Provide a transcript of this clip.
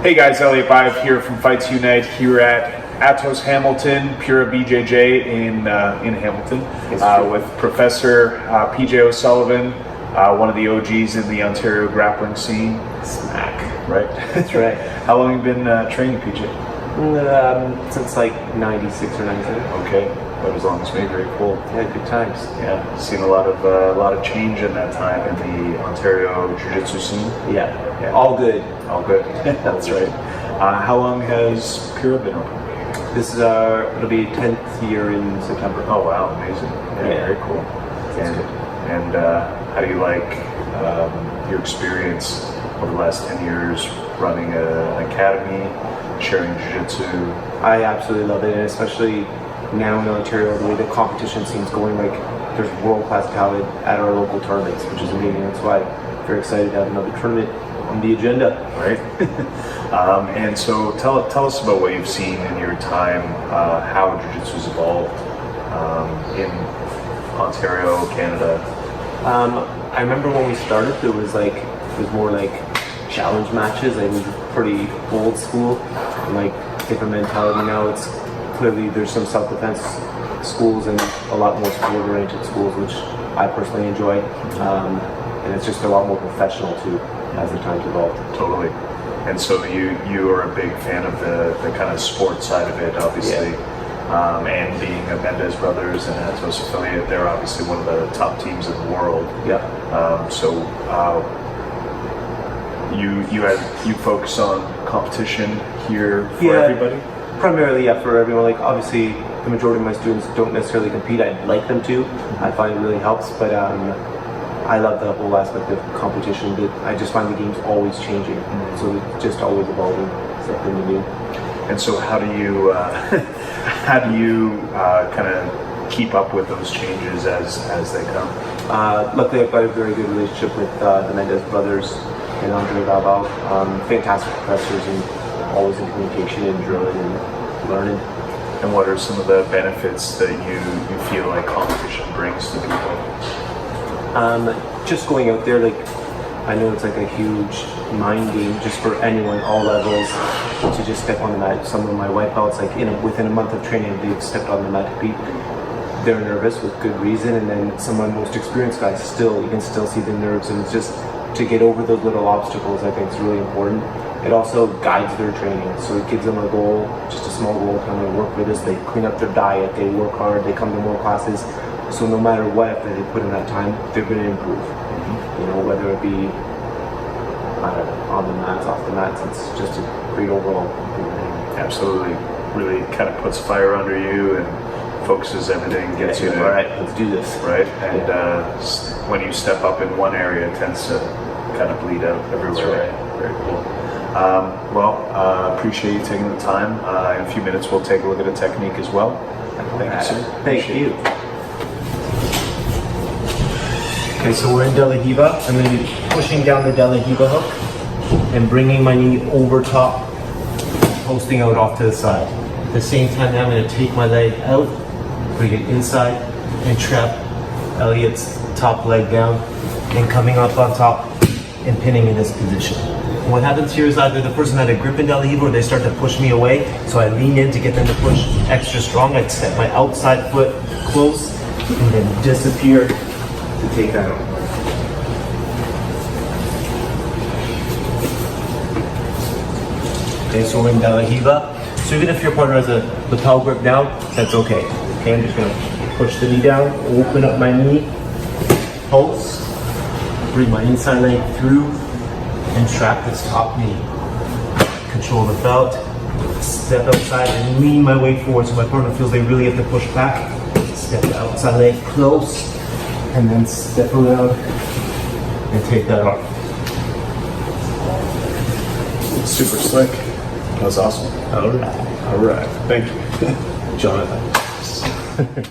Hey guys, Elliot Bive here from Fight2Unite here at Atos Hamilton, Pura BJJ in Hamilton with Professor PJ O'Sullivan, one of the OGs in the Ontario grappling scene. Smack. Right? That's right. How long have you been training, PJ? Since like 96 or 97. Okay, about as long as me. Very cool. Yeah, good times. Yeah, seen a lot of change in that time in the Ontario Jiu-Jitsu scene. Yeah, all good. All good. That's right. How long has Pura been open? This is it'll be 10th year in September. Oh wow, amazing. Yeah. Very cool. And how do you like your experience over the last 10 years running an academy, sharing jiu-jitsu? I absolutely love it, and especially now in Ontario, the way the competition scene's going, like there's world-class talent at our local tournaments, which is amazing. That's why I'm very excited to have another tournament on the agenda. Right. And so tell us about what you've seen in your time, how jiu-jitsu's evolved in Ontario, Canada. I remember when we started, it was more like challenge matches. Like, it was pretty old school, and like different mentality. Now it's clearly there's some self-defense schools and a lot more sport-oriented schools, which I personally enjoy, and it's just a lot more professional too as the time's evolved. Totally. And so you are a big fan of the kind of sports side of it, obviously. Yeah. And being a Mendez Brothers and Atos affiliate, they're obviously one of the top teams in the world. Yeah. So you focus on competition here for everybody? Primarily, yeah, for everyone. Like, obviously, the majority of my students don't necessarily compete. I'd like them to. I find it really helps, but I love the whole aspect of competition. But I just find the game's always changing, so it's just always evolving. Something to do. And so, how do you kind of keep up with those changes as they come? Luckily, I've got a very good relationship with the Mendez Brothers and Andre Valval. Fantastic professors and always in communication and drilling and learning. And what are some of the benefits that you feel like competition brings to people? Just going out there, like, I know it's like a huge mind game just for anyone, all levels, to just step on the mat. Some of my white belts, like within a month of training, they've stepped on the mat to compete. They're nervous with good reason, and then some of my most experienced guys you can still see the nerves, and it's just to get over those little obstacles. I think is really important. It also guides their training, so it gives them a goal, just a small goal. Kind of work with us. They clean up their diet, they work hard, they come to more classes. So no matter what effort they put in that time, they're going to improve. You know, whether it be on the mats, off the mats, it's just a great overall improvement. Absolutely, really kind of puts fire under you and focuses everything, gets you to, all right, let's do this. Right, and when you step up in one area, it tends to kind of bleed out everywhere. That's right. Very cool. Appreciate you taking the time. In a few minutes, we'll take a look at a technique as well. Thank you, sir. Thank you. Okay, so we're in De La Riva. I'm going to be pushing down the De La Riva hook and bringing my knee over top, posting out off to the side. At the same time, I'm going to take my leg out, bring it inside, and trap Elliot's top leg down, and coming up on top and pinning in this position. And what happens here is either the person had a grip in De La Riva or they start to push me away, so I lean in to get them to push extra strong. I step my outside foot close and then disappear to take that out. Okay, so we're in De La Riva. So even if your partner has a lapel grip down, that's okay. Okay, I'm just gonna push the knee down, open up my knee, pulse, bring my inside leg through, and trap this top knee. Control the belt, step outside and lean my way forward so my partner feels they really have to push back. Step the outside leg close, and then step around and take that off. Super slick. That was awesome. All right. Thank you. Jonathan.